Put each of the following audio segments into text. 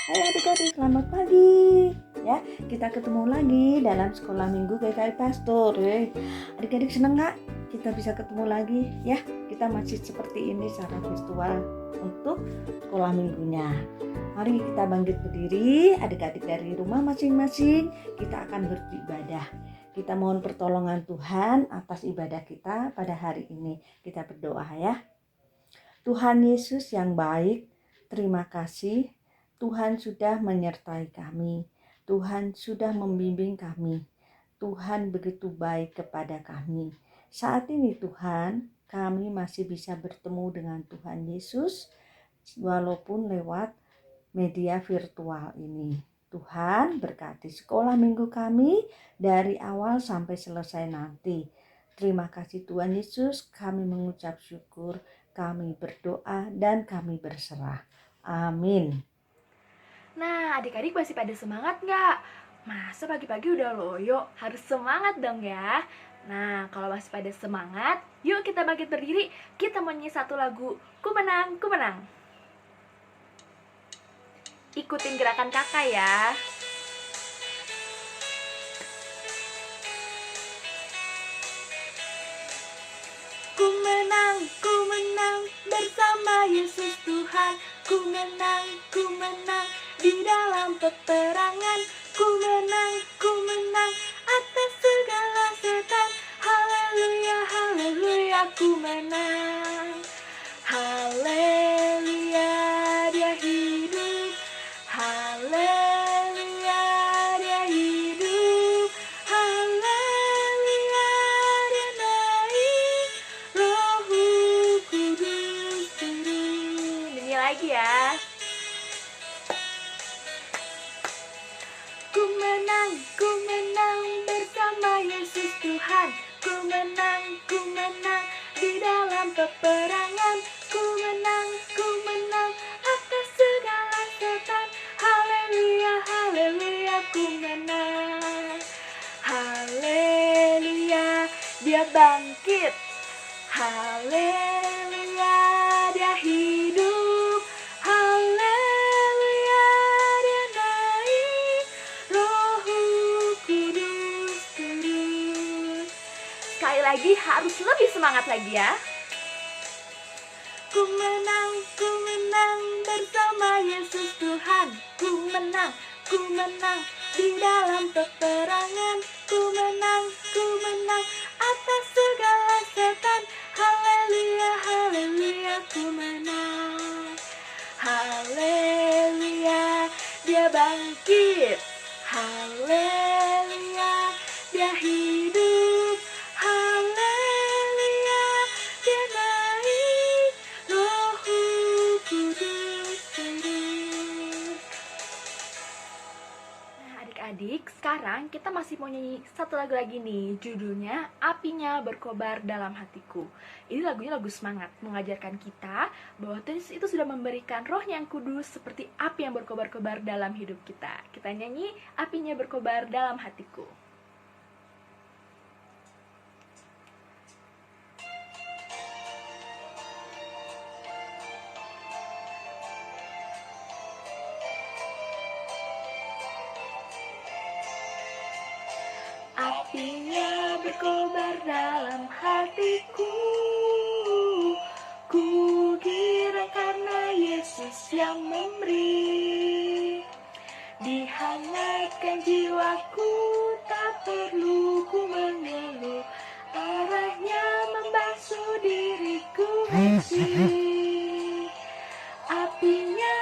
Hai adik-adik, selamat pagi. Ya, kita ketemu lagi dalam sekolah minggu GKI Pastor. Adik-adik seneng nggak? Kita bisa ketemu lagi ya. Kita masih seperti ini secara virtual untuk sekolah minggunya. Mari kita bangkit berdiri, adik-adik dari rumah masing-masing. Kita akan beribadah. Kita mohon pertolongan Tuhan atas ibadah kita pada hari ini. Kita berdoa ya. Tuhan Yesus yang baik, terima kasih. Tuhan sudah menyertai kami. Tuhan sudah membimbing kami. Tuhan begitu baik kepada kami. Saat ini Tuhan, kami masih bisa bertemu dengan Tuhan Yesus walaupun lewat media virtual ini. Tuhan berkati sekolah minggu kami dari awal sampai selesai nanti. Terima kasih Tuhan Yesus, kami mengucap syukur, kami berdoa dan kami berserah. Amin. Nah, adik-adik masih pada semangat nggak? Masa pagi-pagi udah loyo? Harus semangat dong ya. Nah, kalau masih pada semangat, yuk kita bangkit berdiri. Kita mau nyanyi satu lagu, Ku Menang, Ku Menang. Ikutin gerakan kakak ya. Ku menang bersama Yesus Tuhan. Ku menang di dalam peperangan. Ku menang atas segala setan. Haleluya, haleluya, ku menang. Haleluya, dia hidup. Haleluya, dia hidup. Haleluya, dia naik. Roh Kudus turun. Nyanyi lagi ya. Ku menang bersama Yesus Tuhan. Ku menang di dalam peperangan. Ku menang atas segala setan. Haleluya, haleluya, ku menang. Haleluya, dia bangkit. Haleluya, dia hidup. Haleluya, dia naik. Roh Kudus turun. Sekali lagi harus lebih semangat lagi ya. Ku menang bersama Yesus Tuhan. Ku menang di dalam peperangan. Ku menang atas segala setan. Haleluya, haleluya, ku menang. Haleluya, dia bangkit. Haleluya, dia hidup. Haleluya, dia naik. Roh Kudus turun. Nah, adik-adik, sekarang kita masih mau nyanyi satu lagu lagi nih. Judulnya Apinya Berkobar Dalam Hatiku. Ini lagunya lagu semangat, mengajarkan kita bahwa Tuhan Yesus itu sudah memberikan rohnya yang kudus seperti api yang berkobar-kobar dalam hidup kita. Kita nyanyi Apinya Berkobar Dalam Hatiku. Apinya berkobar dalam hatiku. Ku girang karena Yesus yang memberi. Dihangatkan jiwaku, tak perlu ku mengeluh. Arahnya membasuh diriku bersih. Apinya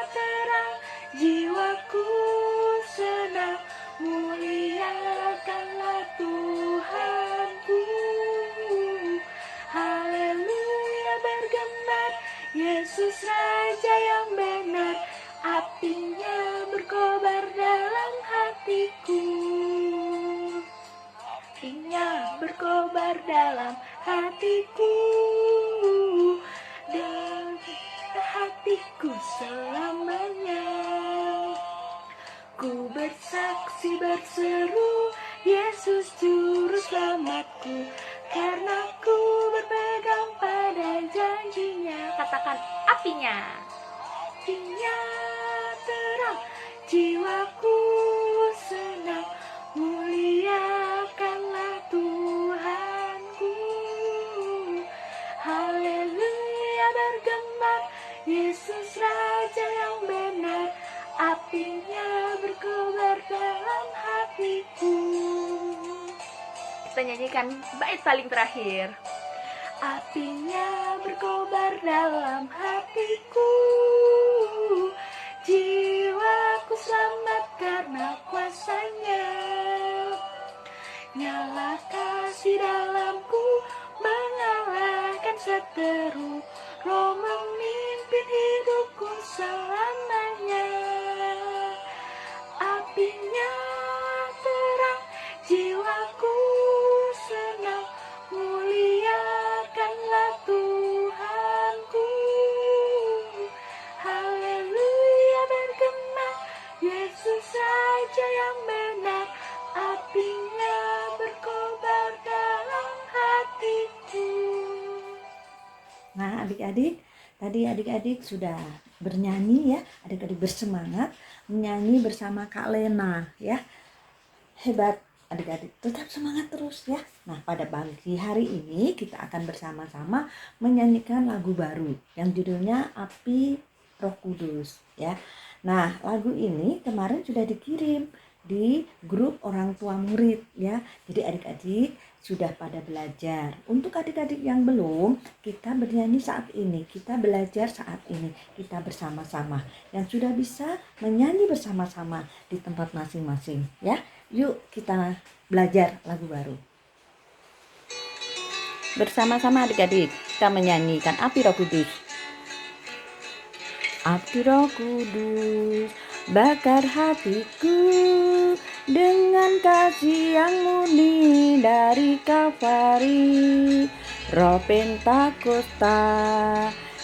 terang, jiwaku senang. Muliakanlah Tuhanku. Haleluya, bergema Yesus Raja yang benar. Apinya berkobar dalam hatiku. Apinya berkobar dalam hatiku. Dan hatiku selamanya. Ku bersaksi berseru, Yesus juru selamatku, karena ku berpegang pada janjinya. Katakan apinya. Apinya jiwaku senang, muliakanlah Tuhanku. Haleluya bergema, Yesus Raja yang benar, apinya berkobar dalam hatiku. Kita nyanyikan bait paling terakhir. Apinya berkobar dalam hatiku, jiwaku selamat karena kuasanya. Nyala kasih dalamku, mengalahkan seteru, Roh memimpin hidupku selamanya. Apinya terang, jiwaku senang, muliakanlah Tuhanku. Haleluya bergema, Yesus Raja yang benar, apinya berkobar dalam hatiku. Nah, adik-adik, tadi adik-adik sudah bernyanyi ya, adik-adik bersemangat menyanyi bersama Kak Lena ya. Hebat adik-adik, tetap semangat terus ya. Nah, pada pagi hari ini kita akan bersama-sama menyanyikan lagu baru yang judulnya Api Roh Kudus ya. Nah, lagu ini kemarin sudah dikirim di grup orang tua murid ya. Jadi adik-adik sudah pada belajar. Untuk adik-adik yang belum, kita bernyanyi saat ini, kita belajar saat ini, kita bersama-sama. Yang sudah bisa menyanyi bersama-sama di tempat masing-masing ya. Yuk kita belajar lagu baru. Bersama-sama adik-adik kita menyanyikan Api Roh Kudus. Api Roh Kudus bakar hatiku dengan kasih yang murni dari Kalvari. Roh Pentakosta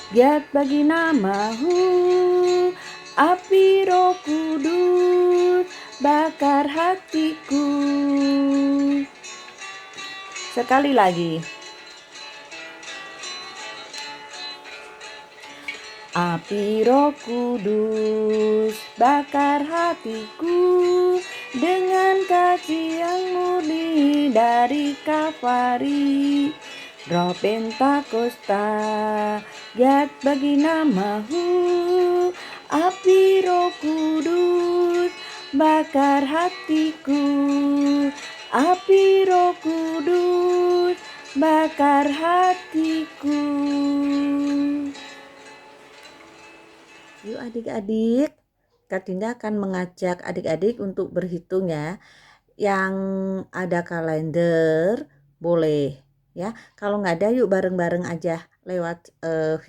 giat bagi namamu. Api Roh Kudus bakar hatiku. Sekali lagi. Api Roh Kudus bakar hatiku dengan kasih yang murni dari Kalvari. Roh Pentakosta giat bagi namamu. Api Roh Kudus bakar hatiku. Api Roh Kudus bakar hatiku. Yuk adik-adik, Kak Dinda akan mengajak adik-adik untuk berhitung ya. Yang ada kalender boleh ya. Kalau nggak ada yuk bareng-bareng aja lewat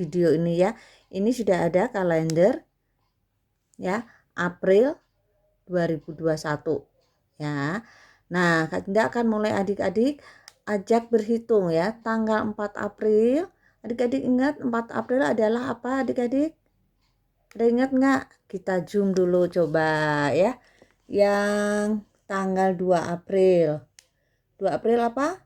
video ini ya. Ini sudah ada kalender ya, April 2021 ya. Nah, Kak Dinda akan mulai adik-adik ajak berhitung ya. Tanggal 4 April. Adik-adik ingat 4 April adalah apa adik-adik? Ada ingat nggak? Kita zoom dulu coba ya. Yang tanggal 2 April. 2 April apa?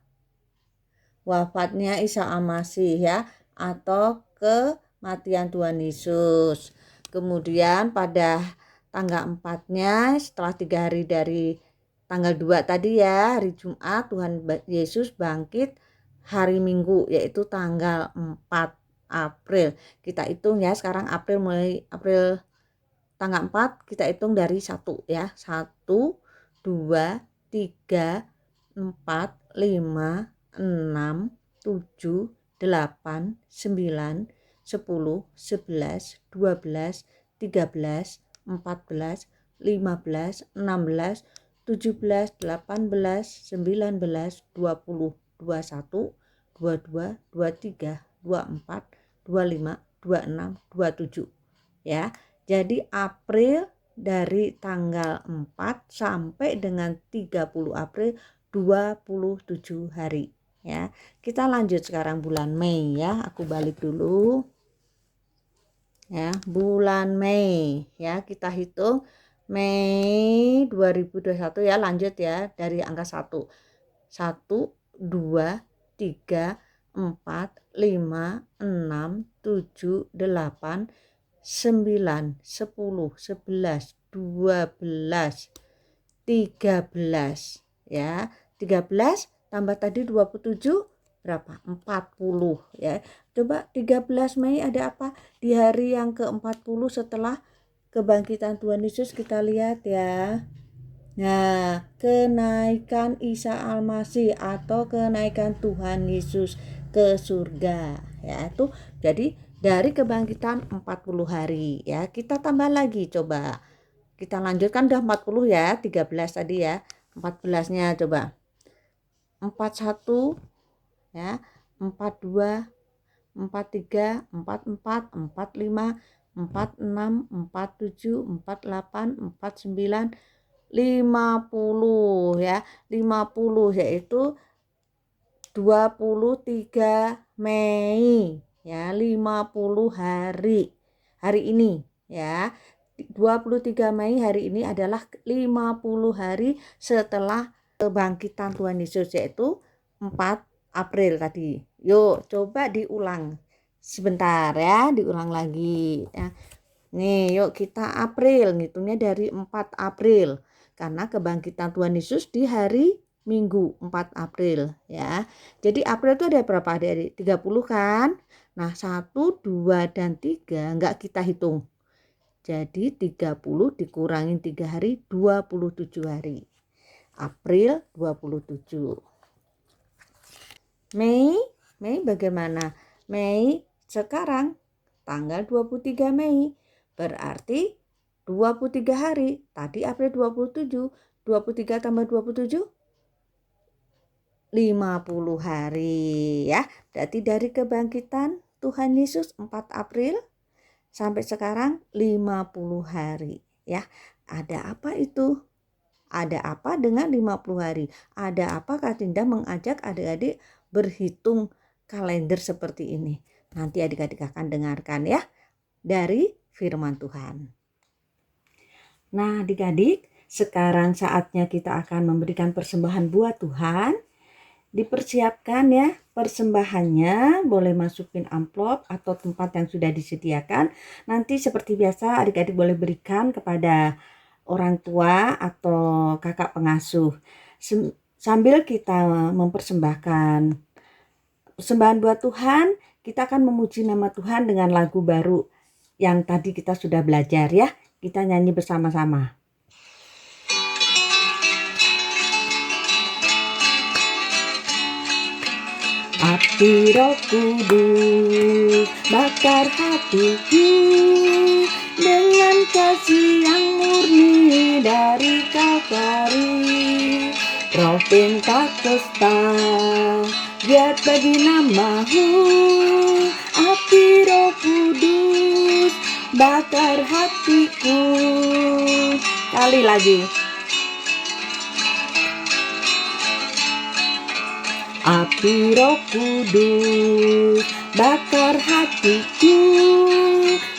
Wafatnya Isa Al-Masih ya. Atau kematian Tuhan Yesus. Kemudian pada tanggal 4-nya setelah 3 hari dari tanggal 2 tadi ya, hari Jumat, Tuhan Yesus bangkit hari Minggu, yaitu tanggal 4 April. Kita hitung ya, sekarang April mulai April tanggal 4 kita hitung dari 1 ya. 1, 2, 3, 4, 5, 6, 7, 8, 9, 10, 11, 12, 13, 14, 15, 16, 17, 18, 19, 20, 21, 22, 23, 24, 25, 26, 27 ya. Jadi April dari tanggal 4 sampai dengan 30 April 27 hari ya. Kita lanjut sekarang bulan Mei ya. Aku balik dulu. Ya, bulan Mei ya. Kita hitung Mei 2021 ya, lanjut ya dari angka 1. 1, 2, 3, 4, 5, 6, 7, 8, 9, 10, 11, 12, 13 ya. 13 tambah tadi 27 berapa? 40 ya. Coba 13 Mei ada apa? Di hari yang ke-40 setelah kebangkitan Tuhan Yesus kita lihat ya. Nah, kenaikan Isa Almasih atau kenaikan Tuhan Yesus ke surga ya. Itu jadi dari kebangkitan 40 hari ya. Kita tambah lagi coba. Kita lanjutkan udah 40 ya, 13 tadi ya. 14-nya coba. 41 ya, 42, 43, 44, 45, 46, 47, 48, 49, 50 ya. 50 yaitu 23 Mei ya, 50 hari. Hari ini ya. 23 Mei hari ini adalah 50 hari setelah kebangkitan Tuhan Yesus, yaitu 4 April tadi. Yuk coba diulang sebentar ya, diulang lagi ya. Nih yuk kita April, ngitungnya dari 4 April karena kebangkitan Tuhan Yesus di hari Minggu 4 April ya. Jadi April itu ada berapa? Ada 30 kan? Nah 1, 2, dan 3 enggak kita hitung. Jadi 30 dikurangin 3 hari, 27 hari. April 27. Mei bagaimana? Mei sekarang tanggal 23 Mei. Berarti 23 hari. Tadi April 27. 23 tambah 27 50 hari ya. Berarti dari kebangkitan Tuhan Yesus 4 April sampai sekarang 50 hari ya. Ada apa itu? Ada apa dengan 50 hari? Ada apa Kak Tinda mengajak adik-adik berhitung kalender seperti ini? Nanti adik-adik akan dengarkan ya dari firman Tuhan. Nah adik-adik, sekarang saatnya kita akan memberikan persembahan buat Tuhan. Dipersiapkan ya persembahannya, boleh masukin amplop atau tempat yang sudah disediakan. Nanti seperti biasa adik-adik boleh berikan kepada orang tua atau kakak pengasuh. Sambil kita mempersembahkan persembahan buat Tuhan, kita akan memuji nama Tuhan dengan lagu baru yang tadi kita sudah belajar ya. Kita nyanyi bersama-sama. Api Roh Kudus bakar hatiku dengan kasih yang murni dari Kalvari. Roh Pentakosta giat bagi nama-Mu. Api Roh Kudus bakar hatiku. Kali lagi. Api Roh Kudus bakar hatiku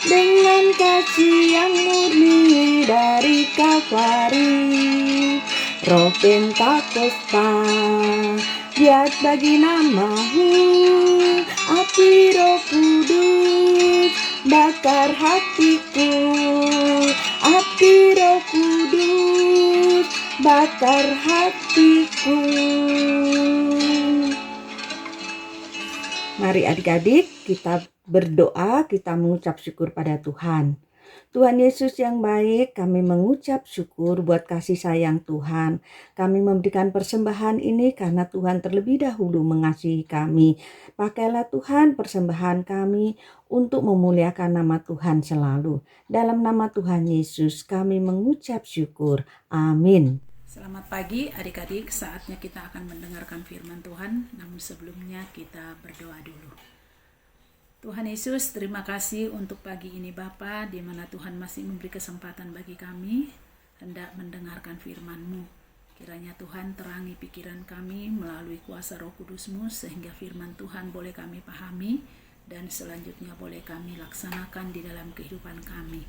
dengan kasih yang murni dari Kalvari. Roh Pentakosta giat bagi nama-Mu. Api Roh Kudus bakar hatiku. Api Roh Kudus bakar hatiku. Mari adik-adik kita berdoa, kita mengucap syukur pada Tuhan. Tuhan Yesus yang baik, kami mengucap syukur buat kasih sayang Tuhan. Kami memberikan persembahan ini karena Tuhan terlebih dahulu mengasihi kami. Pakailah Tuhan persembahan kami untuk memuliakan nama Tuhan selalu. Dalam nama Tuhan Yesus kami mengucap syukur. Amin. Selamat pagi adik-adik, saatnya kita akan mendengarkan firman Tuhan. Namun sebelumnya kita berdoa dulu. Tuhan Yesus, terima kasih untuk pagi ini Bapa, di mana Tuhan masih memberi kesempatan bagi kami hendak mendengarkan firman-Mu. Kiranya Tuhan terangi pikiran kami melalui kuasa Roh Kudus-Mu, sehingga firman Tuhan boleh kami pahami dan selanjutnya boleh kami laksanakan di dalam kehidupan kami.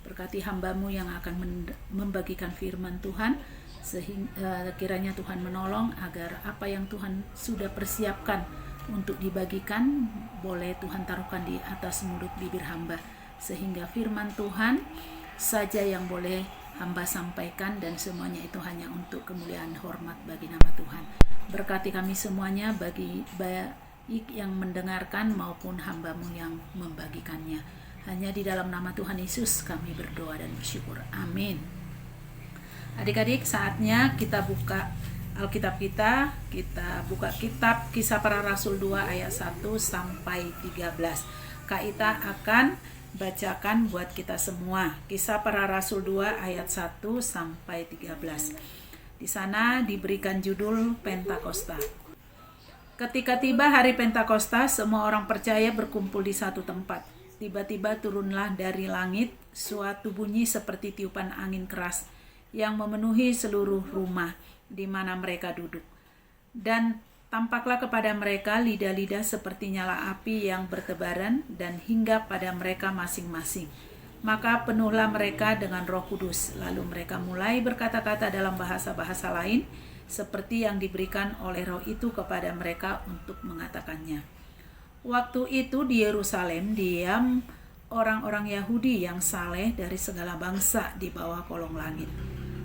Berkati hamba-Mu yang akan membagikan firman Tuhan, sehingga kiranya Tuhan menolong agar apa yang Tuhan sudah persiapkan untuk dibagikan boleh Tuhan taruhkan di atas mulut bibir hamba, sehingga firman Tuhan saja yang boleh hamba sampaikan, dan semuanya itu hanya untuk kemuliaan hormat bagi nama Tuhan. Berkati kami semuanya, bagi baik yang mendengarkan maupun hamba-Mu yang membagikannya. Hanya di dalam nama Tuhan Yesus kami berdoa dan bersyukur. Amin. Adik-adik, saatnya kita buka Alkitab kita buka kitab Kisah Para Rasul 2 ayat 1 sampai 13. Kak Ita akan bacakan buat kita semua. Kisah Para Rasul 2 ayat 1 sampai 13. Di sana diberikan judul Pentakosta. Ketika tiba hari Pentakosta, semua orang percaya berkumpul di satu tempat. Tiba-tiba turunlah dari langit suatu bunyi seperti tiupan angin keras yang memenuhi seluruh rumah di mana mereka duduk. Dan tampaklah kepada mereka lidah-lidah seperti nyala api yang bertebaran dan hinggap pada mereka masing-masing. Maka penuhlah mereka dengan Roh Kudus. Lalu mereka mulai berkata-kata dalam bahasa-bahasa lain seperti yang diberikan oleh Roh itu kepada mereka untuk mengatakannya. Waktu itu di Yerusalem diam orang-orang Yahudi yang saleh dari segala bangsa di bawah kolong langit.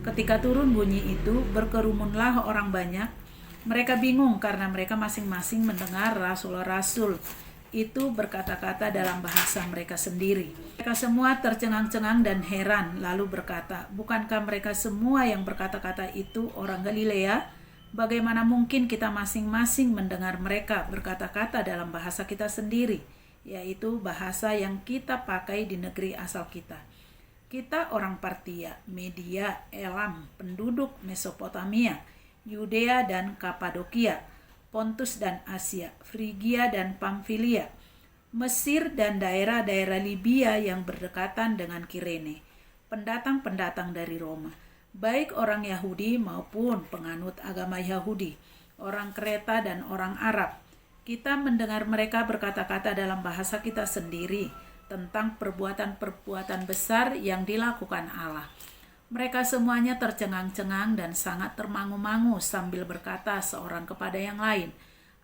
Ketika turun bunyi itu, berkerumunlah orang banyak. Mereka bingung karena mereka masing-masing mendengar rasul-rasul itu berkata-kata dalam bahasa mereka sendiri. Mereka semua tercengang-cengang dan heran, lalu berkata, "Bukankah mereka semua yang berkata-kata itu orang Galilea? Bagaimana mungkin kita masing-masing mendengar mereka berkata-kata dalam bahasa kita sendiri, yaitu bahasa yang kita pakai di negeri asal kita? Kita orang Partia, Media, Elam, penduduk Mesopotamia, Yudea dan Kapadokia, Pontus dan Asia, Frigia dan Pamfilia, Mesir dan daerah-daerah Libya yang berdekatan dengan Kirene, pendatang-pendatang dari Roma, baik orang Yahudi maupun penganut agama Yahudi, orang Kreta dan orang Arab. Kita mendengar mereka berkata-kata dalam bahasa kita sendiri tentang perbuatan-perbuatan besar yang dilakukan Allah. Mereka semuanya tercengang-cengang dan sangat termangu-mangu sambil berkata seorang kepada yang lain,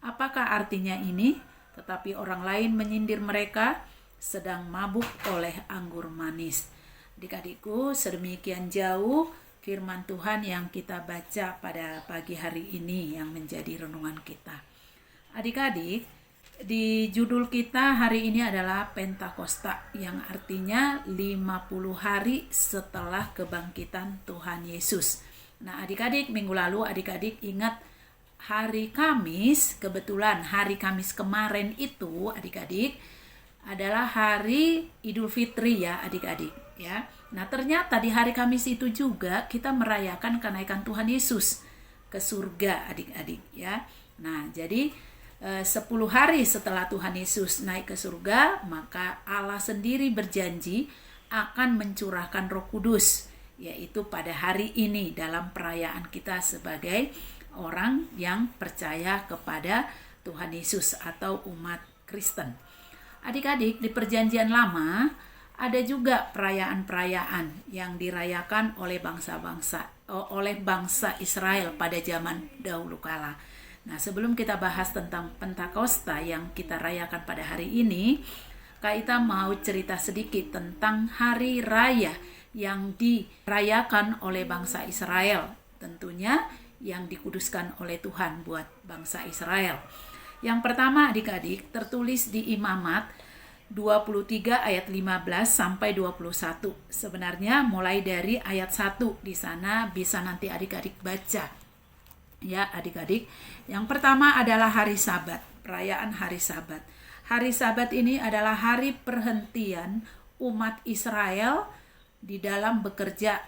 "Apakah artinya ini?" Tetapi orang lain menyindir mereka sedang mabuk oleh anggur manis. Adik-adikku, sedemikian jauh firman Tuhan yang kita baca pada pagi hari ini yang menjadi renungan kita. Adik-adik, di judul kita hari ini adalah Pentakosta, yang artinya 50 hari setelah kebangkitan Tuhan Yesus. Nah, adik-adik, minggu lalu adik-adik ingat hari Kamis, kebetulan hari Kamis kemarin itu adik-adik adalah hari Idul Fitri ya adik-adik ya. Nah, ternyata di hari Kamis itu juga kita merayakan kenaikan Tuhan Yesus ke surga adik-adik ya. Nah, jadi 10 hari setelah Tuhan Yesus naik ke surga, maka Allah sendiri berjanji akan mencurahkan Roh Kudus, yaitu pada hari ini dalam perayaan kita sebagai orang yang percaya kepada Tuhan Yesus atau umat Kristen. Adik-adik, di Perjanjian Lama ada juga perayaan-perayaan yang dirayakan oleh bangsa-bangsa, oleh bangsa Israel pada zaman dahulu kala. Nah, sebelum kita bahas tentang Pentakosta yang kita rayakan pada hari ini, Kak Ita mau cerita sedikit tentang hari raya yang dirayakan oleh bangsa Israel. Tentunya yang dikuduskan oleh Tuhan buat bangsa Israel. Yang pertama adik-adik tertulis di Imamat 23 ayat 15 sampai 21. Sebenarnya mulai dari ayat 1 di sana bisa nanti adik-adik baca. Ya adik-adik, yang pertama adalah hari Sabat, perayaan hari Sabat. Hari Sabat ini adalah hari perhentian umat Israel di dalam bekerja,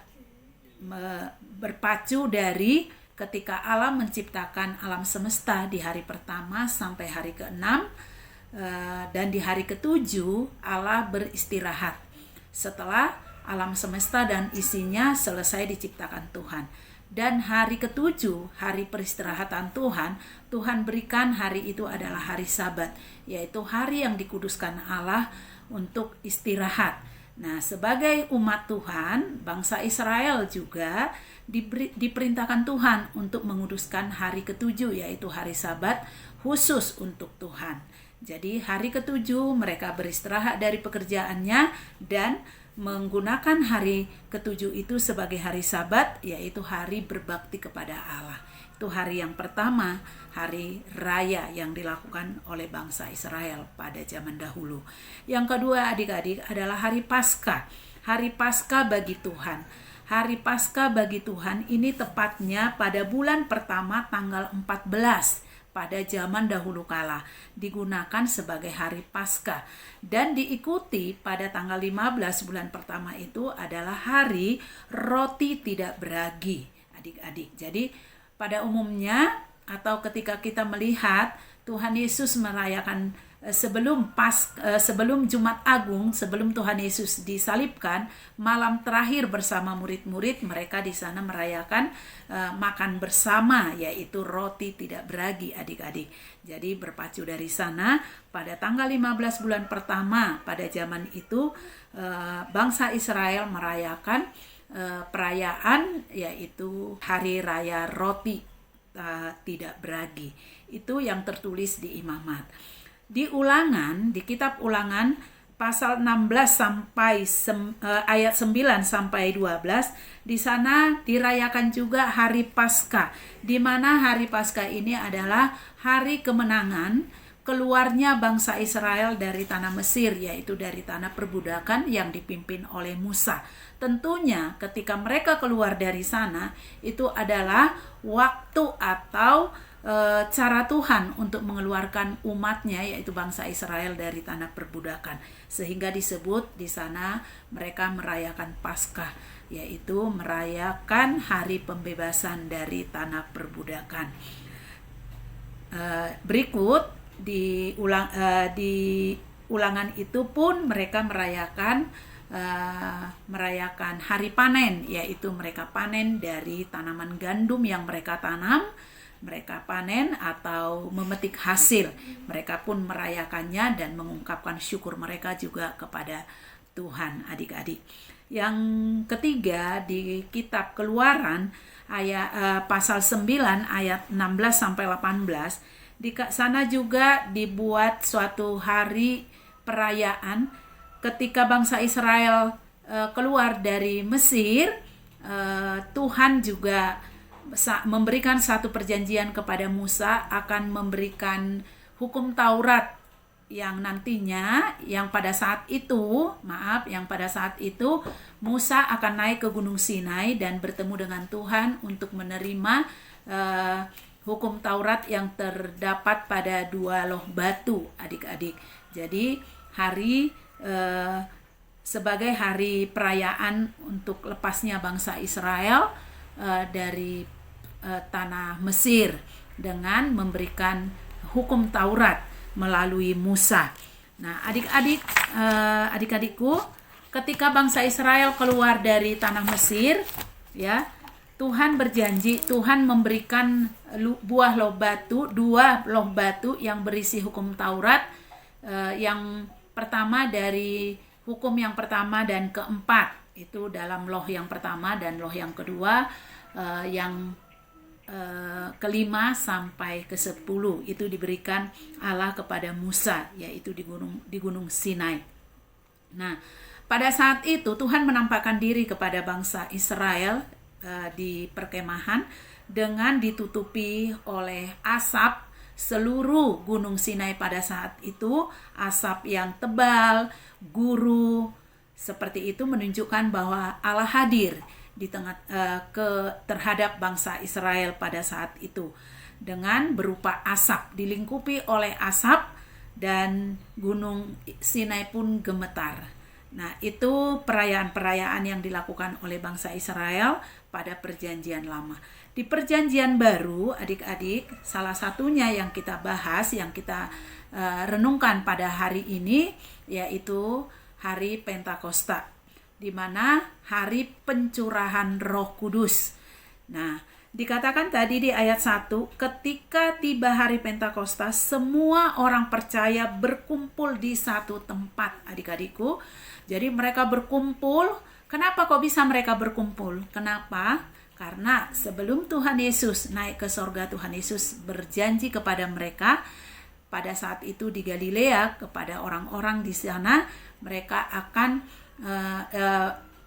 berpacu dari ketika Allah menciptakan alam semesta di hari pertama sampai hari ke-6, dan di hari ke-7 Allah beristirahat setelah alam semesta dan isinya selesai diciptakan Tuhan. Dan hari ke-7, hari peristirahatan Tuhan, Tuhan berikan hari itu adalah hari Sabat, yaitu hari yang dikuduskan Allah untuk istirahat. Nah, sebagai umat Tuhan, bangsa Israel juga diperintahkan Tuhan untuk menguduskan hari ke-7, yaitu hari Sabat khusus untuk Tuhan. Jadi hari ketujuh mereka beristirahat dari pekerjaannya dan menggunakan hari ketujuh itu sebagai hari Sabat, yaitu hari berbakti kepada Allah. Itu hari yang pertama, hari raya yang dilakukan oleh bangsa Israel pada zaman dahulu. Yang kedua adik-adik adalah hari Paskah. Hari Paskah bagi Tuhan. Hari Paskah bagi Tuhan ini tepatnya pada bulan pertama tanggal 14 pada zaman dahulu kala digunakan sebagai hari Paskah, dan diikuti pada tanggal 15 bulan pertama itu adalah hari roti tidak beragi, adik-adik. Jadi pada umumnya atau ketika kita melihat Tuhan Yesus merayakan sebelum Jumat Agung, sebelum Tuhan Yesus disalibkan, malam terakhir bersama murid-murid, mereka di sana merayakan makan bersama, yaitu roti tidak beragi, adik-adik. Jadi berpacu dari sana, pada tanggal 15 bulan pertama pada zaman itu bangsa Israel merayakan perayaan, yaitu hari raya roti tidak beragi. Itu yang tertulis di Imamat. Di Ulangan, di kitab Ulangan pasal 16 sampai ayat 9 sampai 12, di sana dirayakan juga hari Paskah, di mana hari Paskah ini adalah hari kemenangan keluarnya bangsa Israel dari tanah Mesir, yaitu dari tanah perbudakan yang dipimpin oleh Musa. Tentunya ketika mereka keluar dari sana, itu adalah waktu atau cara Tuhan untuk mengeluarkan umatnya, yaitu bangsa Israel dari tanah perbudakan, sehingga disebut di sana mereka merayakan Paskah, yaitu merayakan hari pembebasan dari tanah perbudakan. Berikut di Ulangan itu pun mereka merayakan hari panen, yaitu mereka panen dari tanaman gandum yang mereka tanam. Mereka panen atau memetik hasil. Mereka pun merayakannya dan mengungkapkan syukur mereka juga kepada Tuhan, adik-adik. Yang ketiga di kitab Keluaran ayat pasal 9 ayat 16 sampai 18, di sana juga dibuat suatu hari perayaan ketika bangsa Israel keluar dari Mesir. Tuhan juga memberikan satu perjanjian kepada Musa akan memberikan hukum Taurat yang nantinya yang pada saat itu Musa akan naik ke Gunung Sinai dan bertemu dengan Tuhan untuk menerima hukum Taurat yang terdapat pada 2 loh batu, adik-adik. Jadi hari sebagai hari perayaan untuk lepasnya bangsa Israel dari tanah Mesir dengan memberikan hukum Taurat melalui Musa. Nah, adik-adikku, ketika bangsa Israel keluar dari tanah Mesir, ya, Tuhan berjanji, Tuhan memberikan dua loh batu yang berisi hukum Taurat, yang pertama dari hukum yang pertama dan keempat, itu dalam loh yang pertama, dan loh yang kedua yang kelima sampai ke-10 itu diberikan Allah kepada Musa, yaitu di gunung Sinai. Nah, pada saat itu Tuhan menampakkan diri kepada bangsa Israel di perkemahan dengan ditutupi oleh asap. Seluruh gunung Sinai pada saat itu asap yang tebal, guru, seperti itu menunjukkan bahwa Allah hadir di tengah terhadap bangsa Israel pada saat itu dengan berupa asap, dilingkupi oleh asap, dan gunung Sinai pun gemetar. Nah, itu perayaan-perayaan yang dilakukan oleh bangsa Israel pada perjanjian lama. Di perjanjian baru, adik-adik, salah satunya yang kita bahas, yang kita renungkan pada hari ini, yaitu hari Pentakosta, di mana hari pencurahan Roh Kudus. Nah, dikatakan tadi di ayat 1, ketika tiba hari Pentakosta, semua orang percaya berkumpul di satu tempat, adik-adikku. Jadi mereka berkumpul. Kenapa kok bisa mereka berkumpul? Kenapa? Karena sebelum Tuhan Yesus naik ke sorga, Tuhan Yesus berjanji kepada mereka pada saat itu di Galilea kepada orang-orang di sana, mereka akan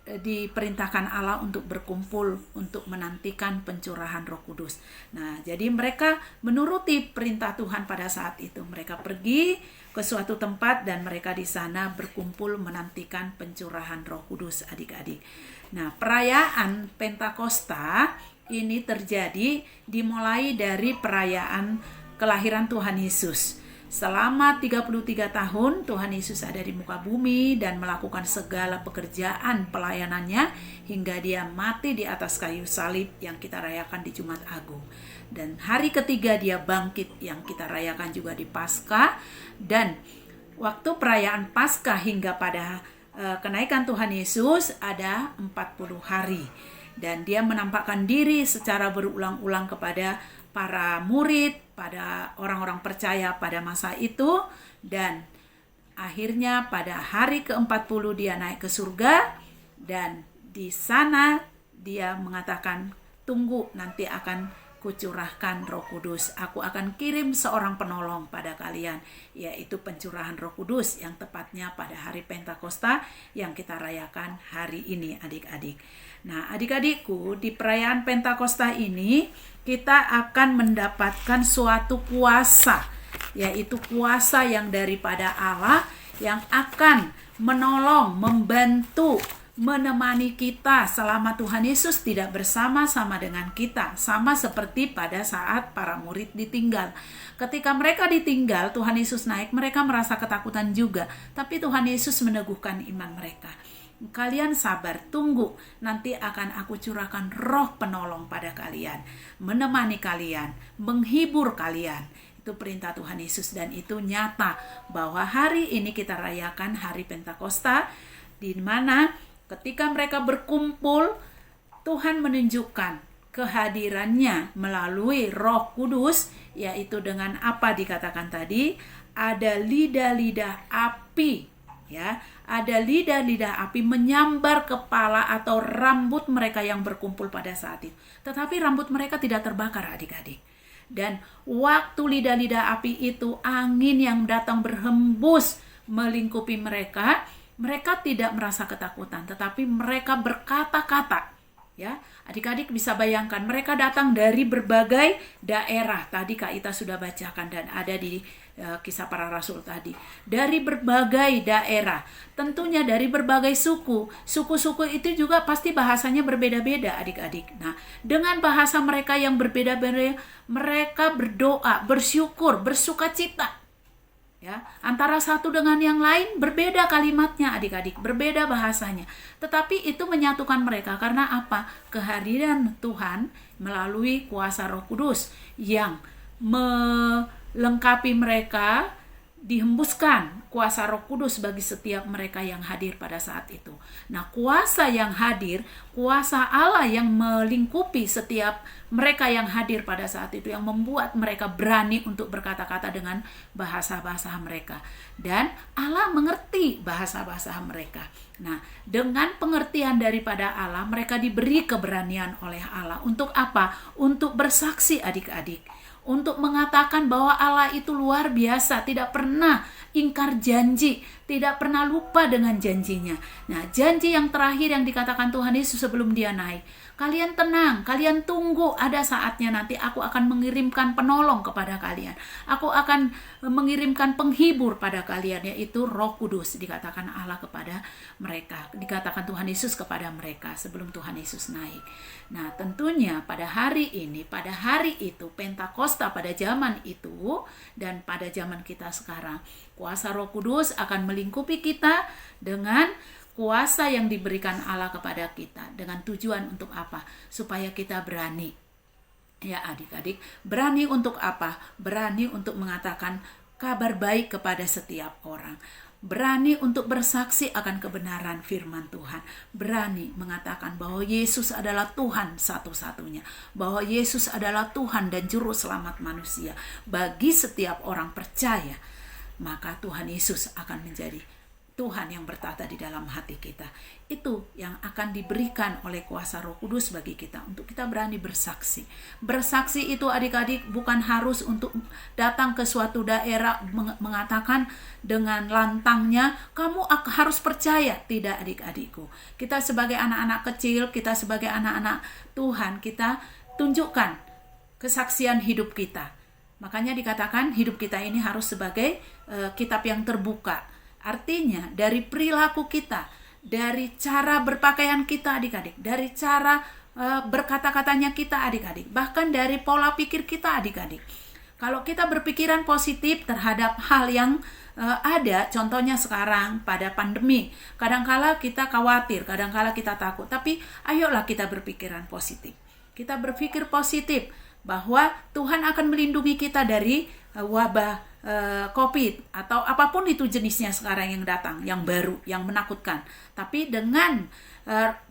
diperintahkan Allah untuk berkumpul untuk menantikan pencurahan Roh Kudus. Nah, jadi mereka menuruti perintah Tuhan pada saat itu. Mereka pergi ke suatu tempat dan mereka di sana berkumpul menantikan pencurahan Roh Kudus, adik-adik. Nah, perayaan Pentakosta ini terjadi dimulai dari perayaan kelahiran Tuhan Yesus. Selama 33 tahun Tuhan Yesus ada di muka bumi dan melakukan segala pekerjaan pelayanannya hingga dia mati di atas kayu salib yang kita rayakan di Jumat Agung. Dan hari ketiga dia bangkit yang kita rayakan juga di Paskah. Dan waktu perayaan Paskah hingga pada kenaikan Tuhan Yesus ada 40 hari. Dan dia menampakkan diri secara berulang-ulang kepada para murid, pada orang-orang percaya pada masa itu, dan akhirnya pada hari ke-40 dia naik ke surga, dan di sana dia mengatakan, tunggu, nanti akan kucurahkan Roh Kudus. Aku akan kirim seorang penolong pada kalian, yaitu pencurahan Roh Kudus yang tepatnya pada hari Pentakosta yang kita rayakan hari ini, adik-adik. Nah, adik-adikku, di perayaan Pentakosta ini kita akan mendapatkan suatu kuasa, yaitu kuasa yang daripada Allah yang akan menolong, membantu, menemani kita selama Tuhan Yesus tidak bersama-sama dengan kita, sama seperti pada saat para murid ditinggal. Ketika mereka ditinggal, Tuhan Yesus naik, mereka merasa ketakutan juga, tapi Tuhan Yesus meneguhkan iman mereka. Kalian sabar, tunggu, nanti akan aku curahkan roh penolong pada kalian, menemani kalian, menghibur kalian. Itu perintah Tuhan Yesus dan itu nyata bahwa hari ini kita rayakan hari Pentakosta, di mana ketika mereka berkumpul, Tuhan menunjukkan kehadirannya melalui Roh Kudus, yaitu dengan apa dikatakan tadi, ada lidah-lidah api, ya, ada lidah-lidah api menyambar kepala atau rambut mereka yang berkumpul pada saat itu. Tetapi rambut mereka tidak terbakar, adik-adik. Dan waktu lidah-lidah api itu, angin yang datang berhembus melingkupi mereka, mereka tidak merasa ketakutan, tetapi mereka berkata-kata. Ya, adik-adik bisa bayangkan, mereka datang dari berbagai daerah. Tadi Kak Ita sudah bacakan dan ada di Kisah Para Rasul tadi. Dari berbagai daerah, tentunya dari berbagai suku. Suku-suku itu juga pasti bahasanya berbeda-beda, adik-adik. Nah, dengan bahasa mereka yang berbeda-beda, mereka berdoa, bersyukur, bersukacita. Ya, antara satu dengan yang lain berbeda kalimatnya, adik-adik, berbeda bahasanya. Tetapi itu menyatukan mereka karena apa? Kehadiran Tuhan melalui kuasa Roh Kudus yang melengkapi mereka, dihembuskan kuasa Roh Kudus bagi setiap mereka yang hadir pada saat itu. Nah, kuasa yang hadir, kuasa Allah yang melingkupi setiap mereka yang hadir pada saat itu, yang membuat mereka berani untuk berkata-kata dengan bahasa-bahasa mereka. Dan Allah mengerti bahasa-bahasa mereka. Nah, dengan pengertian daripada Allah, mereka diberi keberanian oleh Allah. Untuk apa? Untuk bersaksi, adik-adik. Untuk mengatakan bahwa Allah itu luar biasa, tidak pernah ingkar janji, tidak pernah lupa dengan janjinya. Nah, janji yang terakhir yang dikatakan Tuhan Yesus sebelum dia naik, kalian tenang, kalian tunggu, ada saatnya nanti aku akan mengirimkan penolong kepada kalian. Aku akan mengirimkan penghibur pada kalian, yaitu Roh Kudus, dikatakan Allah kepada mereka, dikatakan Tuhan Yesus kepada mereka sebelum Tuhan Yesus naik. Nah, tentunya pada hari ini, pada hari itu, Pentakosta pada zaman itu dan pada zaman kita sekarang, kuasa Roh Kudus akan melingkupi kita dengan kuasa yang diberikan Allah kepada kita. Dengan tujuan untuk apa? Supaya kita berani. Ya, adik-adik, berani untuk apa? Berani untuk mengatakan kabar baik kepada setiap orang. Berani untuk bersaksi akan kebenaran firman Tuhan. Berani mengatakan bahwa Yesus adalah Tuhan satu-satunya. Bahwa Yesus adalah Tuhan dan Juru Selamat manusia. Bagi setiap orang percaya, maka Tuhan Yesus akan menjadi Tuhan yang bertata di dalam hati kita. Itu yang akan diberikan oleh kuasa Roh Kudus bagi kita untuk kita berani bersaksi. Bersaksi itu adik-adik bukan harus untuk datang ke suatu daerah mengatakan dengan lantangnya kamu harus percaya. Tidak adik-adikku. Kita sebagai anak-anak kecil, kita sebagai anak-anak Tuhan, kita tunjukkan kesaksian hidup kita. Makanya dikatakan hidup kita ini harus sebagai kitab yang terbuka. Artinya dari perilaku kita, dari cara berpakaian kita adik-adik, dari cara berkata-katanya kita adik-adik, bahkan dari pola pikir kita adik-adik. Kalau kita berpikiran positif terhadap hal yang ada, contohnya sekarang pada pandemi, kadangkala kita khawatir, kadangkala kita takut, tapi ayolah kita berpikiran positif. Kita berpikir positif bahwa Tuhan akan melindungi kita dari wabah COVID atau apapun itu jenisnya sekarang yang datang, yang baru, yang menakutkan. Tapi dengan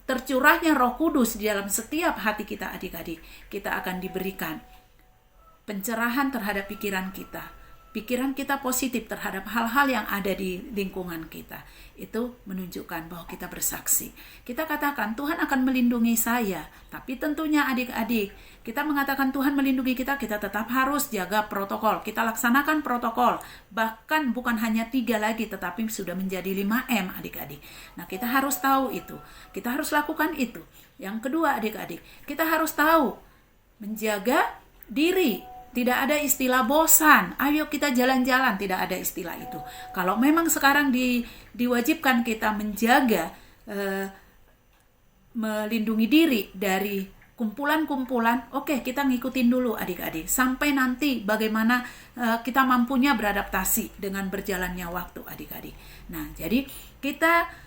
tercurahnya Roh Kudus di dalam setiap hati kita adik-adik, kita akan diberikan pencerahan terhadap pikiran kita. Pikiran kita positif terhadap hal-hal yang ada di lingkungan kita. Itu menunjukkan bahwa kita bersaksi. Kita katakan Tuhan akan melindungi saya. Tapi tentunya adik-adik, kita mengatakan Tuhan melindungi kita, kita tetap harus jaga protokol. Kita laksanakan protokol. Bahkan bukan hanya 3 lagi, tetapi sudah menjadi 5M adik-adik. Nah, kita harus tahu itu. Kita harus lakukan itu. Yang kedua adik-adik, kita harus tahu menjaga diri. Tidak ada istilah bosan, ayo kita jalan-jalan, tidak ada istilah itu. Kalau memang sekarang diwajibkan kita menjaga, melindungi diri dari kumpulan-kumpulan, oke, kita ngikutin dulu adik-adik. Sampai nanti bagaimana kita mampunya beradaptasi dengan berjalannya waktu adik-adik. Nah, jadi kita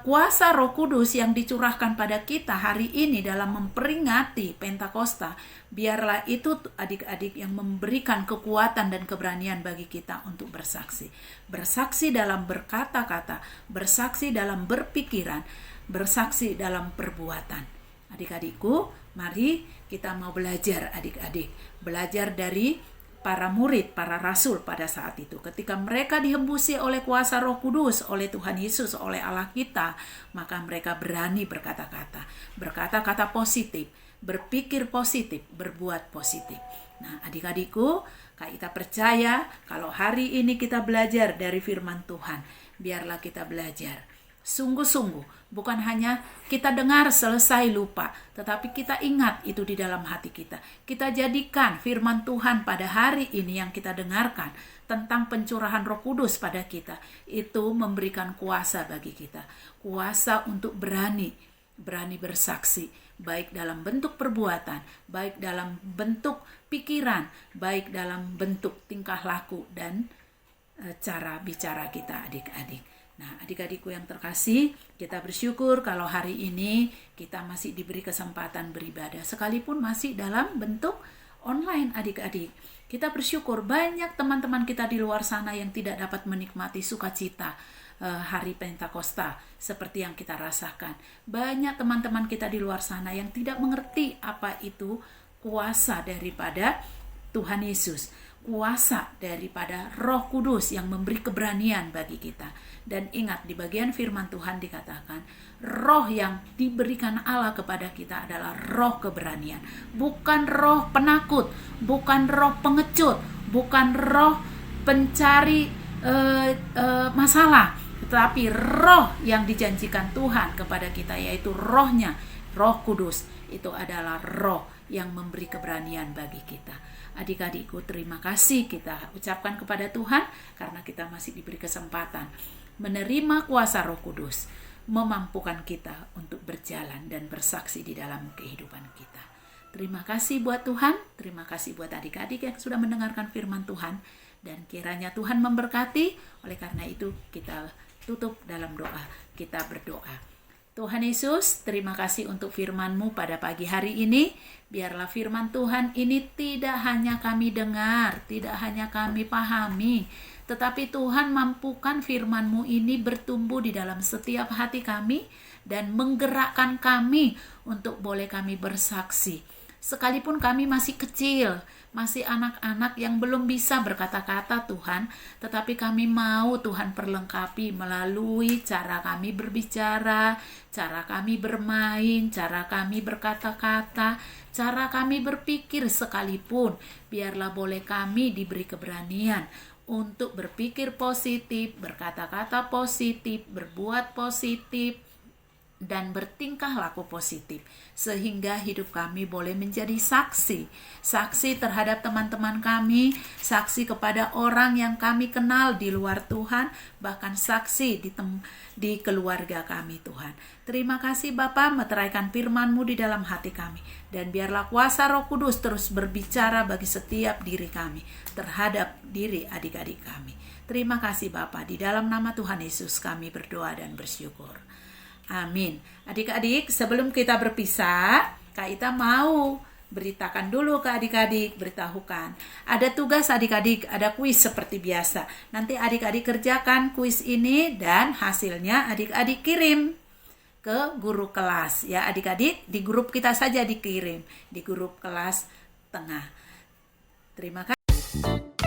kuasa Roh Kudus yang dicurahkan pada kita hari ini dalam memperingati Pentakosta, biarlah itu adik-adik yang memberikan kekuatan dan keberanian bagi kita untuk bersaksi. Bersaksi dalam berkata-kata, bersaksi dalam berpikiran, bersaksi dalam perbuatan. Adik-adikku, mari kita mau belajar adik-adik. Belajar dari para murid, para rasul pada saat itu. Ketika mereka dihembusi oleh kuasa Roh Kudus, oleh Tuhan Yesus, oleh Allah kita, maka mereka berani berkata-kata. Berkata-kata positif, berpikir positif, berbuat positif. Nah, adik-adikku, Kak Ita percaya kalau hari ini kita belajar dari firman Tuhan, biarlah kita belajar sungguh-sungguh, bukan hanya kita dengar selesai lupa, tetapi kita ingat itu di dalam hati kita. Kita jadikan firman Tuhan pada hari ini yang kita dengarkan tentang pencurahan Roh Kudus pada kita, itu memberikan kuasa bagi kita. Kuasa untuk berani bersaksi, baik dalam bentuk perbuatan, baik dalam bentuk pikiran, baik dalam bentuk tingkah laku dan cara bicara kita adik-adik. Nah, adik-adikku yang terkasih, kita bersyukur kalau hari ini kita masih diberi kesempatan beribadah, sekalipun masih dalam bentuk online adik-adik. Kita bersyukur banyak teman-teman kita di luar sana yang tidak dapat menikmati sukacita hari Pentakosta seperti yang kita rasakan. Banyak teman-teman kita di luar sana yang tidak mengerti apa itu kuasa daripada Tuhan Yesus, kuasa daripada Roh Kudus yang memberi keberanian bagi kita. Dan ingat, di bagian firman Tuhan dikatakan, roh yang diberikan Allah kepada kita adalah roh keberanian. Bukan roh penakut, bukan roh pengecut, bukan roh pencari masalah, tetapi roh yang dijanjikan Tuhan kepada kita, yaitu rohnya, Roh Kudus. Itu adalah roh yang memberi keberanian bagi kita. Adik-adikku, terima kasih kita ucapkan kepada Tuhan karena kita masih diberi kesempatan menerima kuasa Roh Kudus, memampukan kita untuk berjalan dan bersaksi di dalam kehidupan kita. Terima kasih buat Tuhan, terima kasih buat adik-adik yang sudah mendengarkan firman Tuhan, dan kiranya Tuhan memberkati. Oleh karena itu kita tutup dalam doa, kita berdoa. Tuhan Yesus, terima kasih untuk firman-Mu pada pagi hari ini. Biarlah firman Tuhan ini tidak hanya kami dengar, tidak hanya kami pahami, tetapi Tuhan mampukan firman-Mu ini bertumbuh di dalam setiap hati kami dan menggerakkan kami untuk boleh kami bersaksi. Sekalipun kami masih kecil, masih anak-anak yang belum bisa berkata-kata Tuhan, tetapi kami mau Tuhan perlengkapi melalui cara kami berbicara, cara kami bermain, cara kami berkata-kata, cara kami berpikir sekalipun. Biarlah boleh kami diberi keberanian untuk berpikir positif, berkata-kata positif, berbuat positif, dan bertingkah laku positif, sehingga hidup kami boleh menjadi saksi terhadap teman-teman kami, saksi kepada orang yang kami kenal di luar Tuhan, bahkan saksi di keluarga kami Tuhan. Terima kasih Bapa, meteraikan firman-Mu di dalam hati kami, dan biarlah kuasa Roh Kudus terus berbicara bagi setiap diri kami, terhadap diri adik-adik kami. Terima kasih Bapa, di dalam nama Tuhan Yesus kami berdoa dan bersyukur. Amin. Adik-adik, sebelum kita berpisah, Kak Ita mau beritakan dulu ke adik-adik, beritahukan. Ada tugas adik-adik, ada kuis seperti biasa. Nanti adik-adik kerjakan kuis ini dan hasilnya adik-adik kirim ke guru kelas. Ya adik-adik, di grup kita saja dikirim, di grup kelas tengah. Terima kasih.